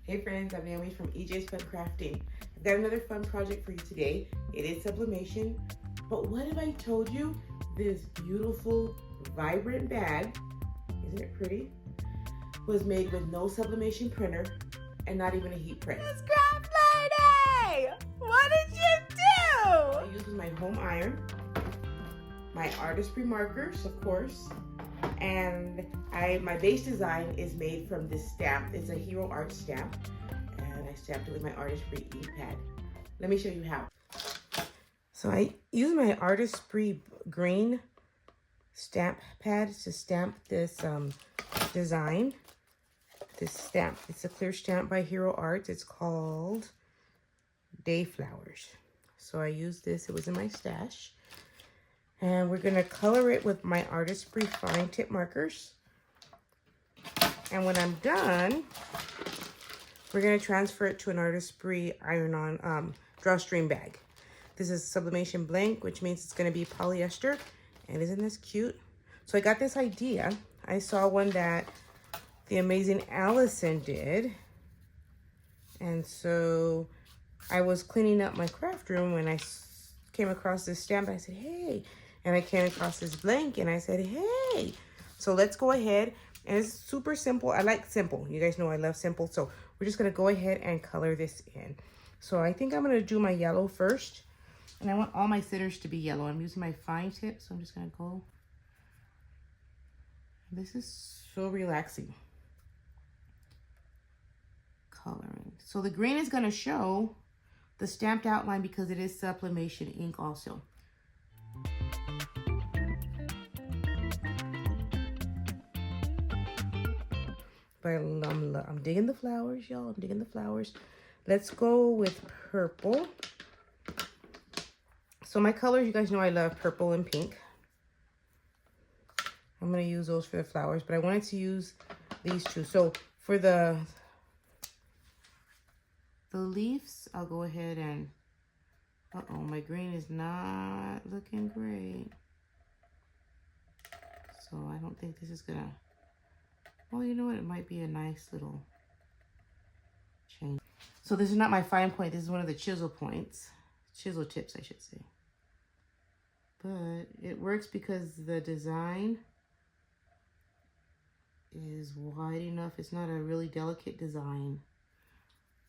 Hey friends, I'm Naomi from EJ's Fun Crafting. I've got another fun project for you today. It is sublimation, but what if I told you this beautiful, vibrant bag, isn't it pretty, was made with no sublimation printer and not even a heat press. It's craft lady! What did you do? I used my home iron, my Artesprix markers, of course, and my base design is made from this stamp. It's a Hero Art stamp, and I stamped it with my Artesprix ink pad. Let me show you how. So I use my Artesprix green stamp pad to stamp this design. This stamp, it's a clear stamp by Hero Art. It's called Day Flowers. So I used this, it was in my stash. And we're gonna color it with my Artesprix fine tip markers. And when I'm done, we're gonna transfer it to an Artesprix iron-on drawstring bag. This is sublimation blank, which means it's gonna be polyester. And isn't this cute? So I got this idea. I saw one that the amazing Allison did. And so I was cleaning up my craft room when I came across this stamp. I said, hey, and I came across this blank and I said, hey. So let's go ahead, and it's super simple. I like simple. You guys know I love simple. So we're just gonna go ahead and color this in. So I think I'm gonna do my yellow first. And I want all my centers to be yellow. I'm using my fine tip, so I'm just gonna go. This is so relaxing. Coloring. So the green is gonna show the stamped outline because it is sublimation ink also. But I'm digging the flowers, y'all. I'm digging the flowers. Let's go with purple. So my colors, you guys know I love purple and pink. I'm gonna use those for the flowers, but I wanted to use these two. So for the leaves, I'll go ahead and, uh-oh, my green is not looking great. So I don't think this is gonna, well, you know what? It might be a nice little change. So this is not my fine point. This is one of the chisel points. Chisel tips, I should say. But it works because the design is wide enough. It's not a really delicate design,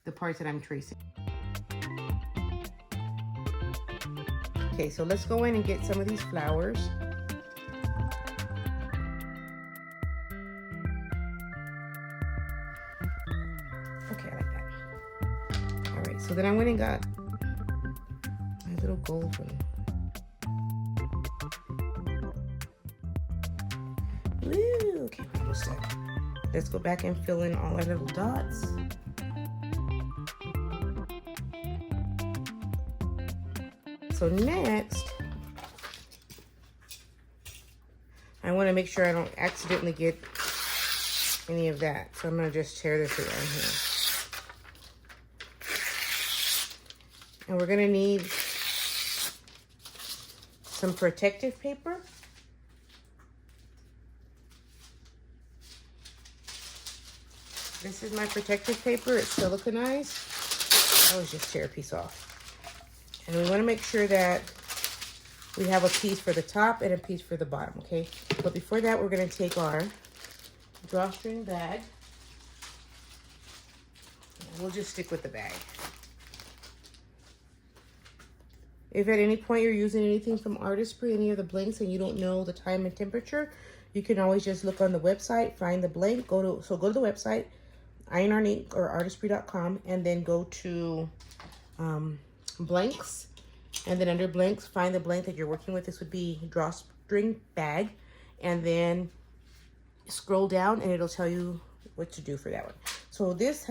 the parts that I'm tracing. Okay, so let's go in and get some of these flowers. Okay, I like that. All right, so then I went and got my little gold one. Woo, okay, we're almost done. Let's go back and fill in all our little dots. So next, I want to make sure I don't accidentally get any of that. So I'm going to just tear this around here. And we're going to need some protective paper. This is my protective paper. It's siliconized. I always just tear a piece off. And we want to make sure that we have a piece for the top and a piece for the bottom, okay? But before that, we're going to take our drawstring bag. We'll just stick with the bag. If at any point you're using anything from Artesprix, any of the blanks, and you don't know the time and temperature, you can always just look on the website, find the blank, go to the website, Iron Ink or artesprix.com, and then go to blanks, and then under blanks, find the blank that you're working with. This would be drawstring bag, and then scroll down and it'll tell you what to do for that one. So this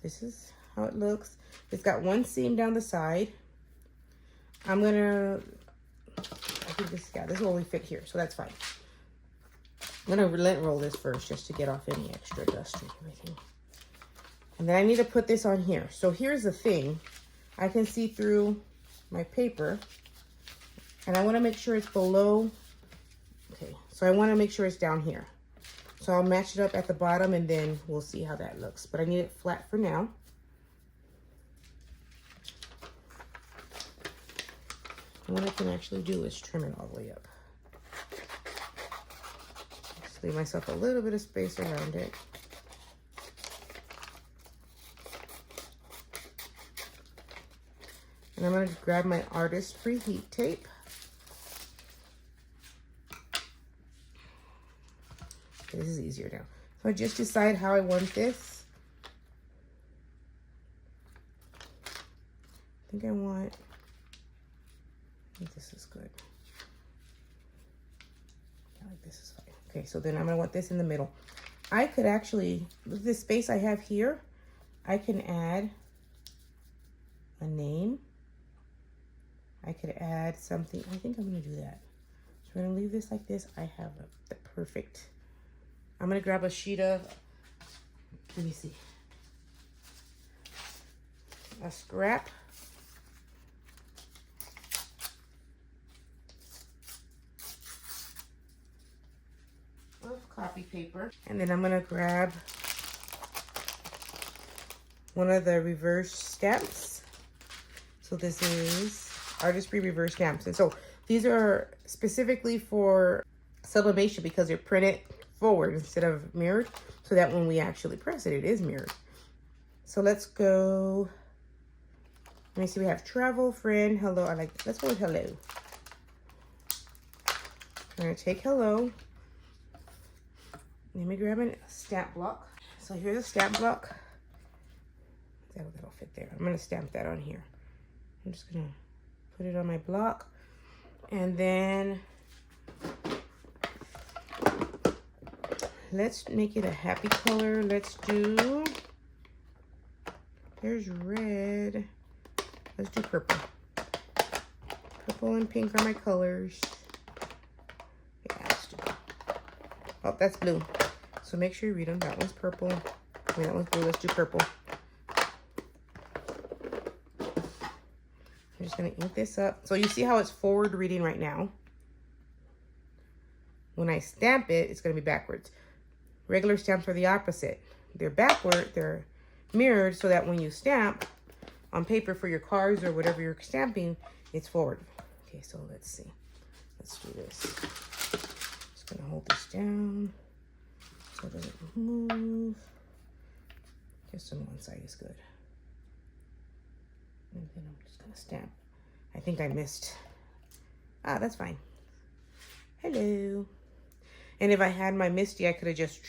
is how it looks. It's got one seam down the side. I think this will only fit here, so that's fine. I'm gonna lint roll this first just to get off any extra dust and everything. And then I need to put this on here. So here's the thing. I can see through my paper, and I want to make sure it's below. Okay, so I want to make sure it's down here. So So I'll match it up at the bottom and then we'll see how that looks. But I need it flat for now. And what I can actually do is trim it all the way up. Just leave myself a little bit of space around it. And I'm going to grab my Artesprix heat tape. Okay, this is easier now. So I just decide how I want this. I think this is good. I like this is fine. Okay, so then I'm going to want this in the middle. I could actually, with this space I have here, I can add a name. I could add something. I think I'm going to do that. So we're going to leave this like this. I have the perfect. I'm going to grab a sheet of, let me see, a scrap. Of copy paper. And then I'm going to grab one of the reverse stamps. So this is Artesprix reverse stamps. And so these are specifically for sublimation because they're printed forward instead of mirrored, so that when we actually press it, it is mirrored. So let's go. Let me see. We have travel, friend, hello. Let's go with hello. I'm gonna take hello. Let me grab a stamp block. So here's a stamp block. That'll fit there. I'm gonna stamp that on here. I'm just gonna put it on my block, and then let's make it a happy color. Let's do, there's red. Let's do purple. Purple and pink are my colors. Yeah, let's do, oh, that's blue. So make sure you read them. That one's purple. I mean, that one's blue. Let's do purple. I'm just gonna ink this up. So you see how it's forward reading right now. When I stamp it, it's gonna be backwards. Regular stamps are the opposite. They're backward, they're mirrored, so that when you stamp on paper for your cards or whatever you're stamping, it's forward. Okay, so let's see. Let's do this. Just gonna hold this down so it doesn't move. Just on one side is good. And then I'm just gonna stamp. I think I missed. Ah, that's fine. Hello. And if I had my Misty, I could have just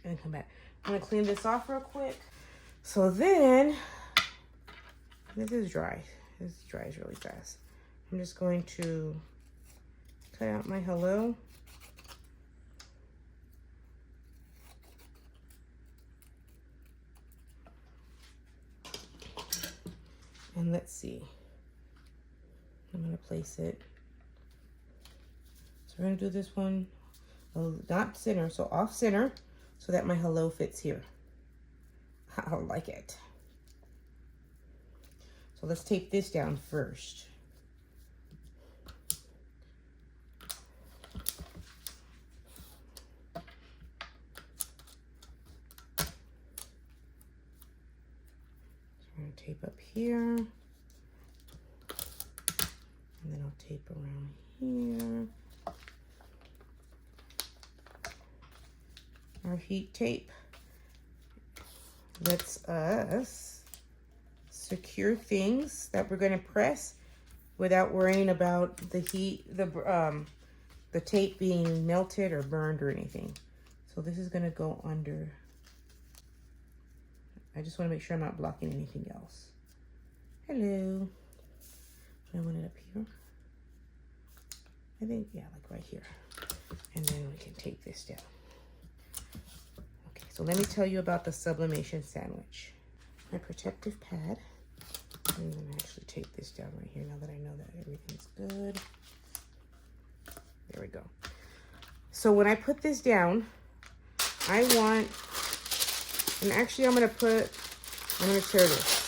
and come back. I'm gonna clean this off real quick. So then, this is dry. This dries really fast. I'm just going to cut out my hello. And let's see. I'm gonna place it. So we're gonna do this one, not center, so off center, so that my hello fits here. I like it. So let's tape this down first. Tape up here, and then I'll tape around here. Our heat tape lets us secure things that we're going to press without worrying about the heat, the tape being melted or burned or anything. So this is going to go under. I just want to make sure I'm not blocking anything else. Hello. I want it up here. I think, yeah, like right here. And then we can take this down. Okay, so let me tell you about the sublimation sandwich. My protective pad. I'm going to actually tape this down right here now that I know that everything's good. There we go. So when I put this down, I want, and actually I'm going to tear this.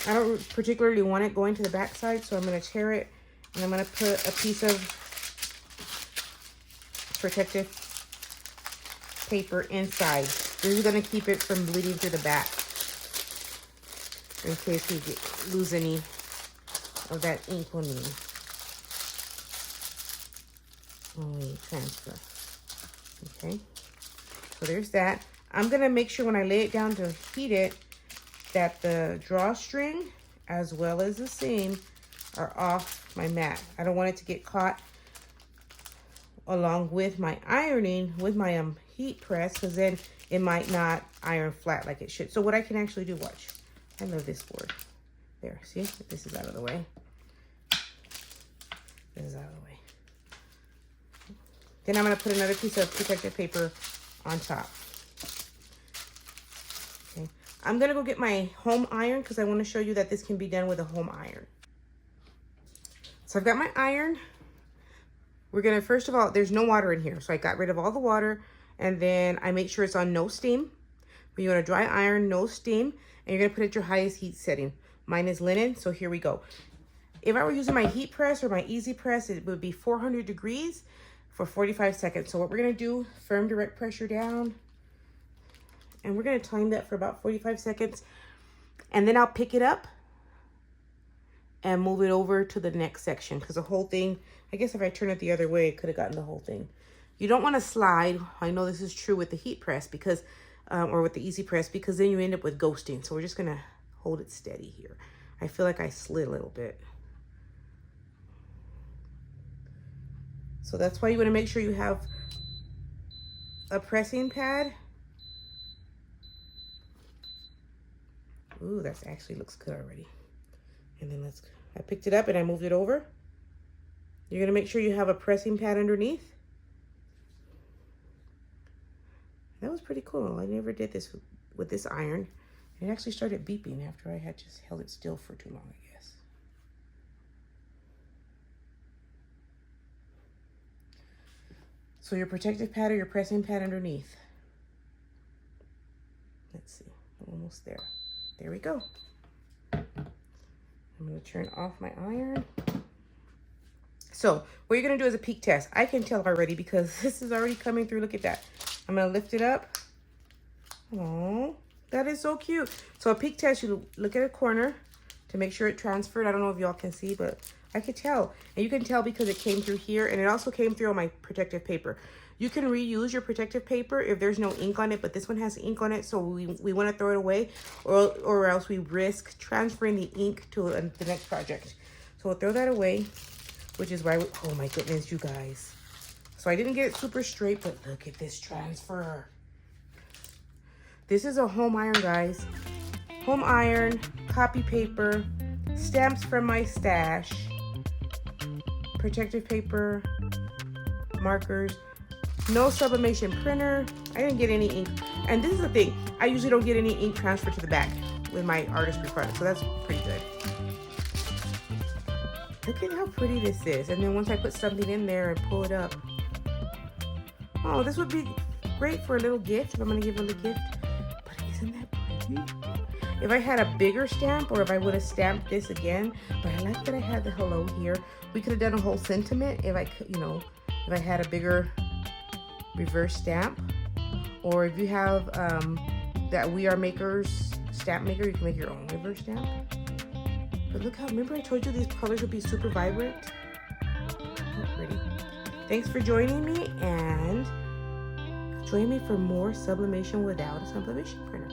I don't particularly want it going to the back side, so I'm going to tear it, and I'm going to put a piece of protective paper inside. This is going to keep it from bleeding through the back, in case we lose any of that ink on me. Only transfer. Okay, so there's that. I'm going to make sure when I lay it down to heat it that the drawstring as well as the seam are off my mat. I don't want it to get caught along with my ironing with my heat press, because then it might not iron flat like it should. So what I can actually do, watch. I love this board. There, see? This is out of the way. This is out of the way. Then I'm going to put another piece of protective paper on top. Okay. I'm going to go get my home iron because I want to show you that this can be done with a home iron. So I've got my iron. We're going to, first of all, there's no water in here. So I got rid of all the water, and then I make sure it's on no steam. But you want to dry iron, no steam, and you're going to put it at your highest heat setting. Mine is linen, so here we go. If I were using my heat press or my easy press, it would be 400 degrees for 45 seconds. So what we're going to do, firm direct pressure down, and we're going to time that for about 45 seconds. And then I'll pick it up and move it over to the next section, because the whole thing, I guess if I turn it the other way, it could have gotten the whole thing. You don't want to slide. I know this is true with the heat press because, or with the easy press, because then you end up with ghosting. So we're just going to hold it steady here. I feel like I slid a little bit. So that's why you want to make sure you have a pressing pad. Ooh, that actually looks good already. And then I picked it up and I moved it over. You're going to make sure you have a pressing pad underneath. That was pretty cool. I never did this with this iron. It actually started beeping after I had just held it still for too long, I guess. So your protective pad or your pressing pad underneath. Let's see, I'm almost there. There we go. I'm gonna turn off my iron. So what you're gonna do is a peek test. I can tell already because this is already coming through. Look at that. I'm gonna lift it up. Oh, that is so cute. So a peek test, you look at a corner to make sure it transferred. I don't know if y'all can see, but I could tell. And you can tell because it came through here, and it also came through on my protective paper. You can reuse your protective paper if there's no ink on it, but this one has ink on it, so we want to throw it away, or else we risk transferring the ink to the next project. So we'll throw that away, which is why oh my goodness, you guys. So I didn't get it super straight, but look at this transfer. This is a home iron, guys. Home iron, copy paper, stamps from my stash, protective paper, markers, no sublimation printer. I didn't get any ink. And this is the thing, I usually don't get any ink transfer to the back with my Artesprix product, so that's pretty good. Look at how pretty this is. And then once I put something in there and pull it up. Oh, this would be great for a little gift if I'm gonna give a little gift. But isn't that pretty? If I had a bigger stamp, or if I would have stamped this again, but I like that I had the hello here. We could have done a whole sentiment if I could, you know, if I had a bigger reverse stamp. Or if you have that We Are Makers stamp maker, you can make your own reverse stamp. But look how, remember I told you these colors would be super vibrant? How pretty. Thanks for joining me, and join me for more sublimation without a sublimation printer.